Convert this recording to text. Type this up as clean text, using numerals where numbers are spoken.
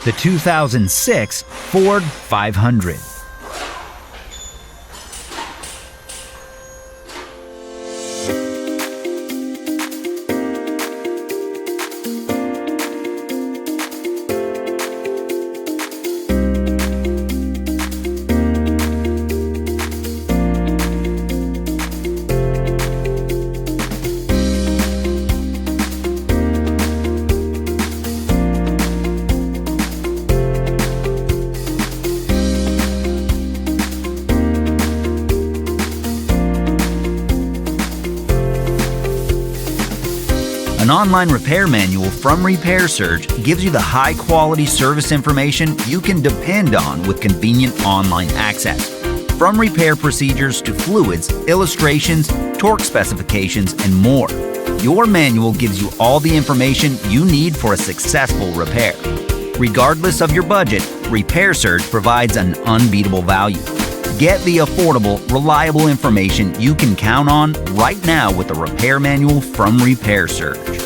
the 2006 Ford 500. An online repair manual from Repair Surge gives you the high-quality service information you can depend on with convenient online access. From repair procedures to fluids, illustrations, torque specifications, and more, your manual gives you all the information you need for a successful repair. Regardless of your budget, Repair Surge provides an unbeatable value. Get the affordable, reliable information you can count on right now with the repair manual from Repair Surge.